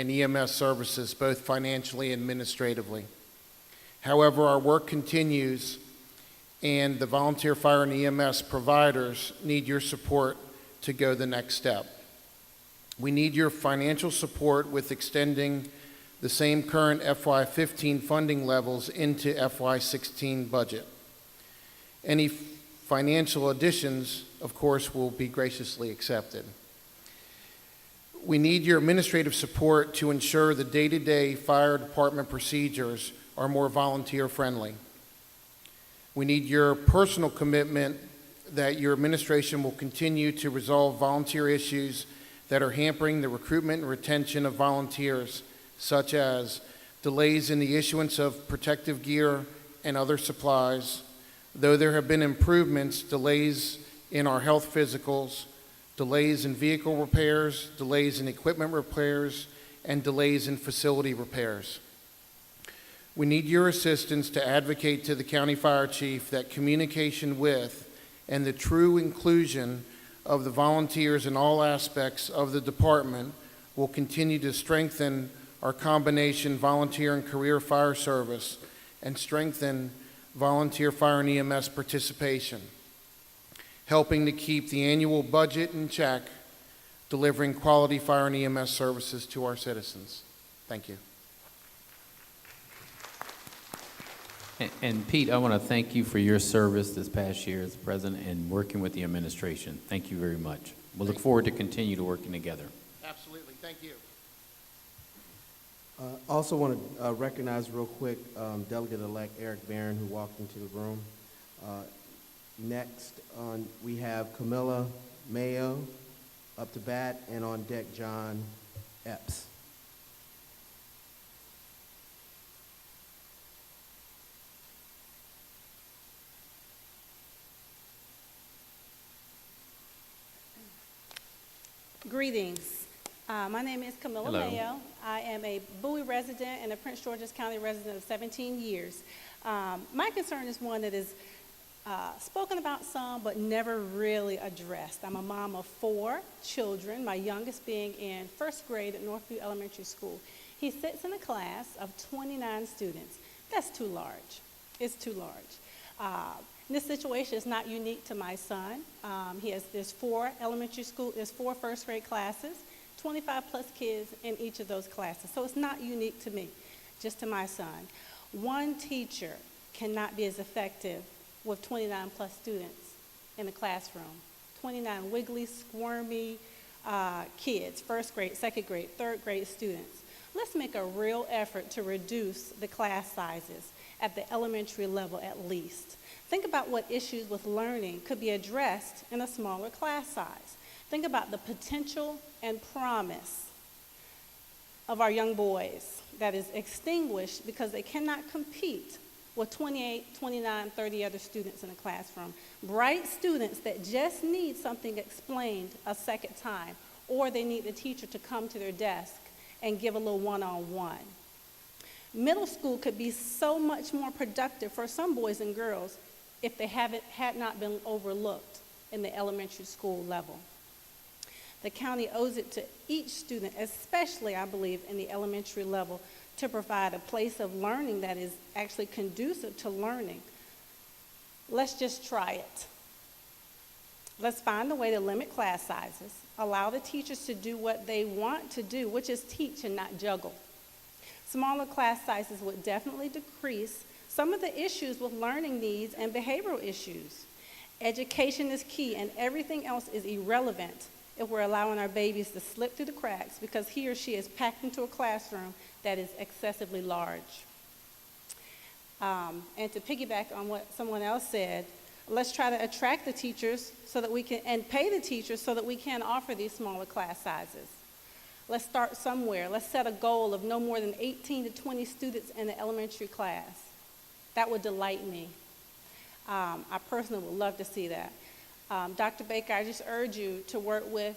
and EMS services, both financially and administratively. However, our work continues, and the volunteer fire and EMS providers need your support to go the next step. We need your financial support with extending the same current FY15 funding levels into FY16 budget. Any financial additions, of course, will be graciously accepted. We need your administrative support to ensure the day-to-day fire department procedures are more volunteer-friendly. We need your personal commitment that your administration will continue to resolve volunteer issues that are hampering the recruitment and retention of volunteers, such as delays in the issuance of protective gear and other supplies. Though there have been improvements, delays in our health physicals, delays in vehicle repairs, delays in equipment repairs, and delays in facility repairs. We need your assistance to advocate to the county fire chief that communication with and the true inclusion of the volunteers in all aspects of the department will continue to strengthen our combination volunteer and career fire service and strengthen volunteer fire and EMS participation, helping to keep the annual budget in check, delivering quality fire and EMS services to our citizens. Thank you. And Pete, I want to thank you for your service this past year as president and working with the administration. Thank you very much. We'll look forward to continue to working together. Absolutely. Thank you. Also want to recognize real quick Delegate-elect Eric Barron, who walked into the room. Next, we have Camilla Mayo up to bat, and on deck, John Epps. Greetings. My name is Camilla Hello. Mayo. I am a Bowie resident and a Prince George's County resident of 17 years. My concern is one that is spoken about some, but never really addressed. I'm a mom of 4 children, my youngest being in first grade at Northview Elementary School. He sits in a class of 29 students. That's too large. It's too large. This situation is not unique to my son. There's 4 elementary school, there's 4 first grade classes, 25 plus kids in each of those classes. So it's not unique to me, just to my son. One teacher cannot be as effective with 29 plus students in the classroom. 29 wiggly, squirmy kids, first grade, second grade, third grade students. Let's make a real effort to reduce the class sizes at the elementary level at least. Think about what issues with learning could be addressed in a smaller class size. Think about the potential and promise of our young boys that is extinguished because they cannot compete with 28, 29, 30 other students in a classroom. Bright students that just need something explained a second time, or they need the teacher to come to their desk and give a little one-on-one. Middle school could be so much more productive for some boys and girls if they had not been overlooked in the elementary school level. The county owes it to each student, especially, I believe, in the elementary level, to provide a place of learning that is actually conducive to learning. Let's just try it. Let's find a way to limit class sizes, allow the teachers to do what they want to do, which is teach and not juggle. Smaller class sizes would definitely decrease some of the issues with learning needs and behavioral issues. Education is key, and everything else is irrelevant if we're allowing our babies to slip through the cracks because he or she is packed into a classroom that is excessively large. And to piggyback on what someone else said, let's try to attract the teachers so that we can, and pay the teachers so that we can offer these smaller class sizes. Let's start somewhere. Let's set a goal of no more than 18 to 20 students in the elementary class. That would delight me. I personally would love to see that. Dr. Baker, I just urge you to work with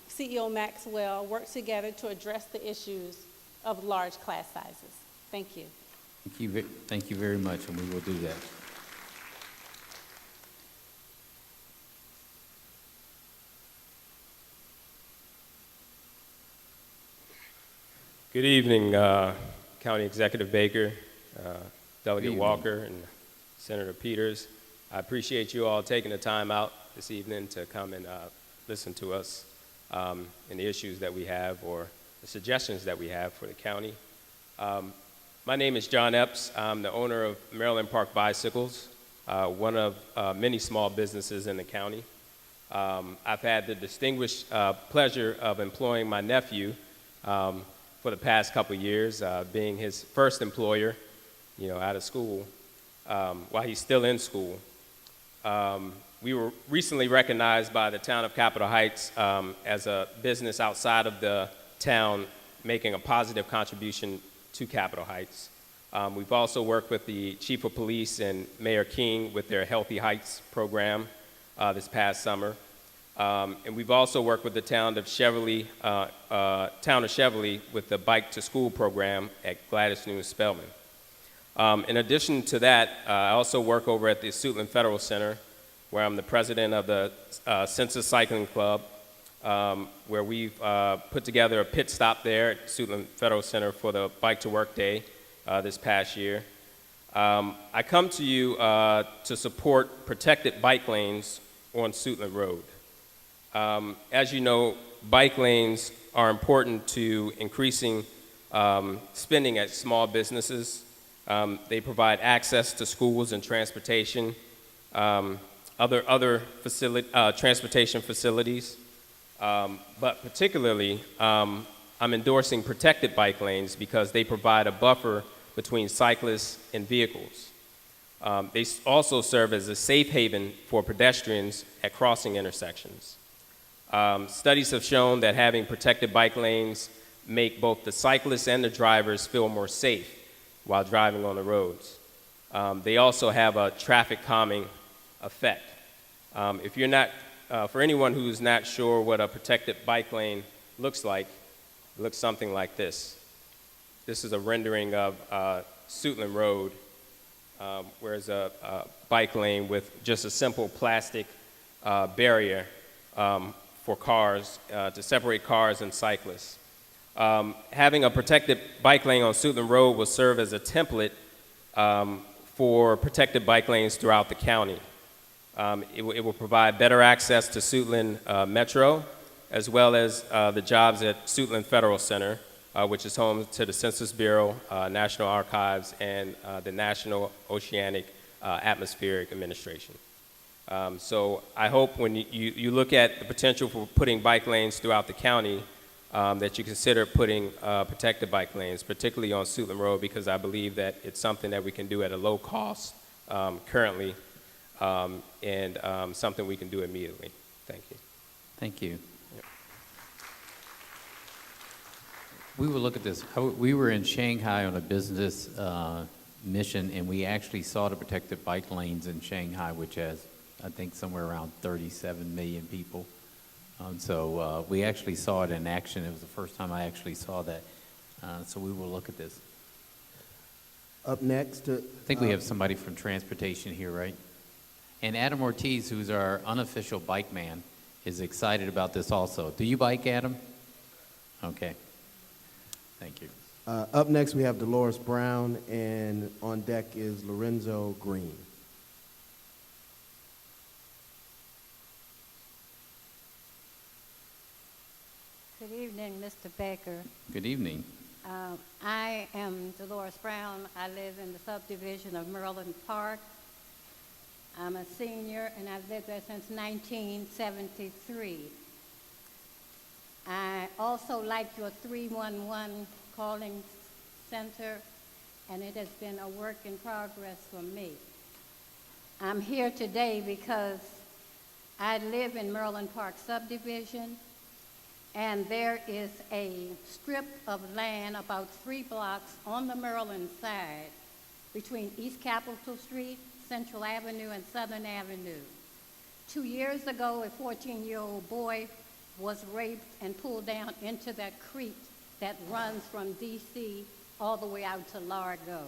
CEO Maxwell, work together to address the issues of large class sizes. Thank you. Thank you very much, and we will do that. Good evening, County Executive Baker, Delegate evening. Walker, and Senator Peters. I appreciate you all taking the time out this evening to come and listen to us and the issues that we have or the suggestions that we have for the county. My name is John Epps. I'm the owner of Merlin Park Bicycles, one of many small businesses in the county. I've had the distinguished pleasure of employing my nephew for the past couple years, being his first employer, out of school, while he's still in school. We were recently recognized by the town of Capitol Heights as a business outside of the town making a positive contribution to Capitol Heights. We've also worked with the Chief of Police and Mayor King with their Healthy Heights program this past summer. And we've also worked with the town of Cheverly with the Bike to School program at Gladys News Spelman. In addition to that, I also work over at the Suitland Federal Center, where I'm the president of the Census Cycling Club, where we've put together a pit stop there at Suitland Federal Center for the Bike to Work Day this past year. I come to you to support protected bike lanes on Suitland Road. As you know, bike lanes are important to increasing spending at small businesses. They provide access to schools and transportation, other transportation facilities. But particularly, I'm endorsing protected bike lanes because they provide a buffer between cyclists and vehicles. They also serve as a safe haven for pedestrians at crossing intersections. Studies have shown that having protected bike lanes make both the cyclists and the drivers feel more safe while driving on the roads. They also have a traffic calming effect. If you're not, for anyone who's not sure what a protected bike lane looks like, it looks something like this. This is a rendering of Suitland Road, where there's a bike lane with just a simple plastic barrier for cars, to separate cars and cyclists. Having a protected bike lane on Suitland Road will serve as a template for protected bike lanes throughout the county. It will provide better access to Suitland Metro, as well as the jobs at Suitland Federal Center, which is home to the Census Bureau, National Archives, and the National Oceanic Atmospheric Administration. So I hope when you look at the potential for putting bike lanes throughout the county, that you consider putting protected bike lanes, particularly on Suitland Road, because I believe that it's something that we can do at a low cost currently, and something we can do immediately. Thank you. Thank you. We will look at this. We were in Shanghai on a business mission, and we actually saw the protected bike lanes in Shanghai, which has, I think, somewhere around 37 million people. So we actually saw it in action. It was the first time I actually saw that. So we will look at this. Up next, I think we have somebody from transportation here, right? And Adam Ortiz, who's our unofficial bike man, is excited about this also. Do you bike, Adam? Okay. Thank you. up next, we have Dolores Brown, and on deck is Lorenzo Green. Good evening, Mr. Baker. Good evening. I am Dolores Brown. I live in the subdivision of Merlin Park. I'm a senior, and I've lived there since 1973. I also like your 311 calling center, and it has been a work in progress for me. I'm here today because I live in Merlin Park subdivision, and there is a strip of land about 3 blocks on the Merlin side between East Capitol Street, Central Avenue, and Southern Avenue. 2 years ago, a 14-year-old boy was raped and pulled down into that creek that runs from DC all the way out to Largo.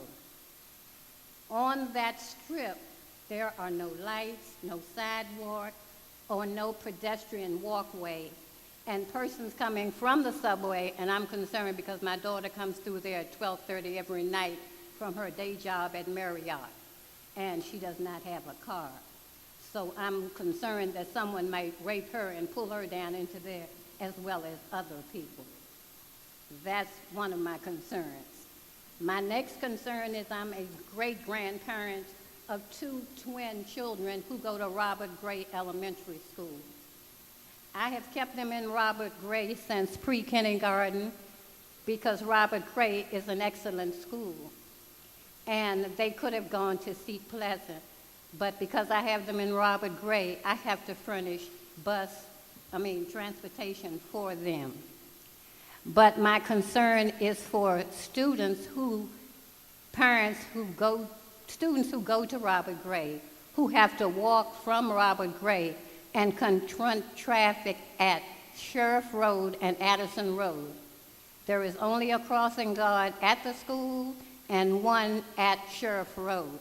On that strip, there are no lights, no sidewalk, or no pedestrian walkway. and persons coming from the subway, and I'm concerned because my daughter comes through there at 12:30 every night from her day job at Marriott, and she does not have a car. So I'm concerned that someone might rape her and pull her down into there as well as other people. That's one of my concerns. My next concern is I'm a great-grandparent of 2 twin children who go to Robert Gray Elementary School. I have kept them in Robert Gray since pre-kindergarten because Robert Gray is an excellent school. And they could have gone to Seat Pleasant, but because I have them in Robert Gray, I have to furnish transportation for them. But my concern is for students who go to Robert Gray, who have to walk from Robert Gray and confront traffic at Sheriff Road and Addison Road. There is only a crossing guard at the school and one at Sheriff Road.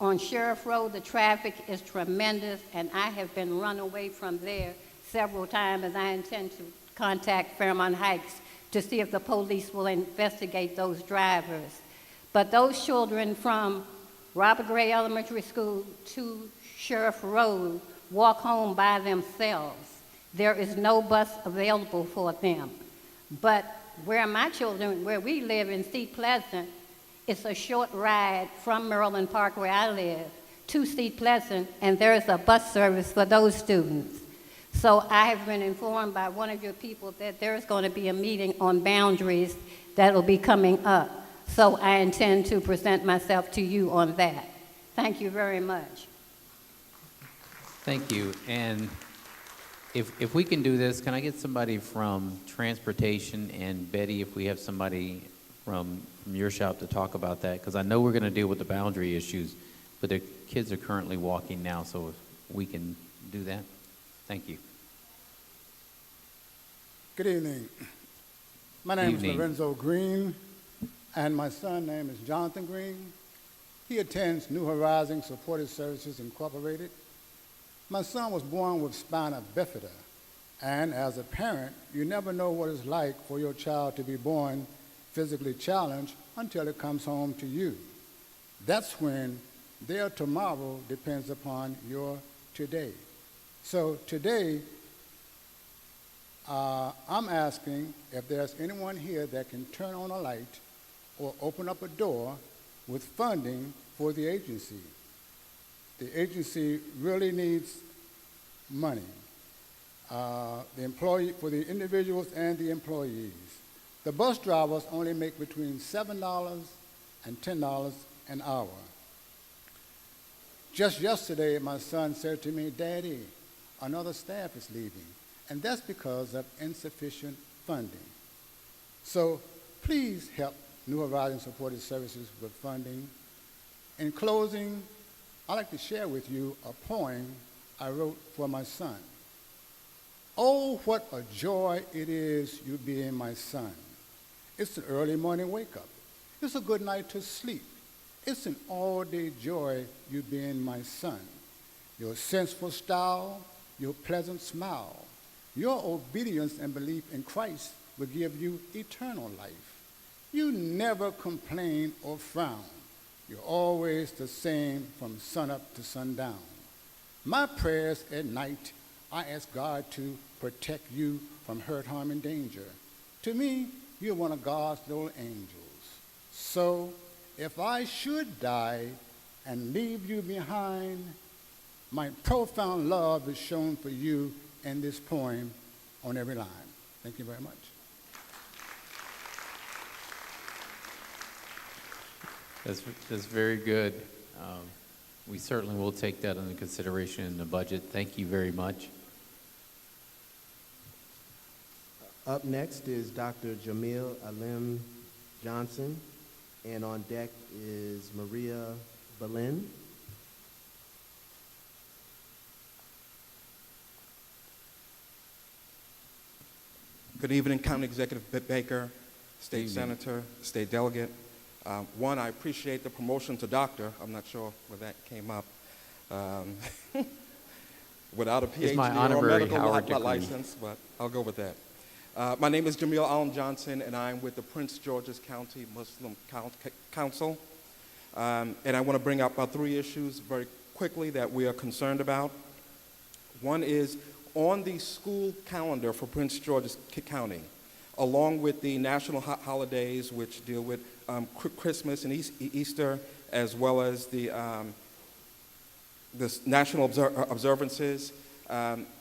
On Sheriff Road, the traffic is tremendous, and I have been run away from there several times, and I intend to contact Fairmont Heights to see if the police will investigate those drivers. But those children from Robert Gray Elementary School to Sheriff Road walk home by themselves. There is no bus available for them. But where we live in Seat Pleasant, it's a short ride from Merlin Park, where I live, to Seat Pleasant, and there is a bus service for those students. So I have been informed by one of your people that there is going to be a meeting on boundaries that will be coming up. So I intend to present myself to you on that. Thank you very much. Thank you. And if we can do this, can I get somebody from transportation, and Betty, if we have somebody from your shop to talk about that, because I know we're going to deal with the boundary issues, but the kids are currently walking now, so if we can do that. Thank you. Good evening. My name is Evening. Lorenzo Green, and my son's name is Jonathan Green. He attends New Horizons Supportive Services Incorporated. My son was born with spina bifida, and as a parent, you never know what it's like for your child to be born physically challenged until it comes home to you. That's when their tomorrow depends upon your today. So today, I'm asking if there's anyone here that can turn on a light or open up a door with funding for the agency. The agency really needs money. For the individuals and the employees. The bus drivers only make between $7 and $10 an hour. Just yesterday, my son said to me, "Daddy, another staff is leaving," and that's because of insufficient funding. So please help New Horizons Supportive Services with funding. In closing, I'd like to share with you a poem I wrote for my son. Oh, what a joy it is you being my son. It's an early morning wake-up. It's a good night to sleep. It's an all-day joy you being my son. Your sensible style, your pleasant smile, your obedience and belief in Christ will give you eternal life. You never complain or frown. You're always the same from sunup to sundown. My prayers at night, I ask God to protect you from hurt, harm, and danger. To me, you're one of God's little angels. So, if I should die and leave you behind, my profound love is shown for you in this poem on every line. Thank you very much. That's very good. We certainly will take that into consideration in the budget. Thank you very much. Up next is Dr. Jamil Alim Johnson, and on deck is Maria Berlin. Good evening, County Executive Baker, State Evening. Senator, State Delegate. One, I appreciate the promotion to doctor. I'm not sure where that came up. Without a It's my PhD or a honorary medical Howard degree. license, but I'll go with that. My name is Jamil Alam Johnson, and I'm with the Prince George's County Muslim Council. And I want to bring up 3 issues very quickly that we are concerned about. One is on the school calendar for Prince George's County, along with the national holidays, which deal with Christmas and Easter, as well as the national observances.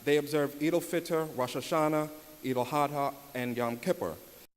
They observe Eid al-Fitr, Rosh Hashanah, Eid al-Adha, and Yom Kippur.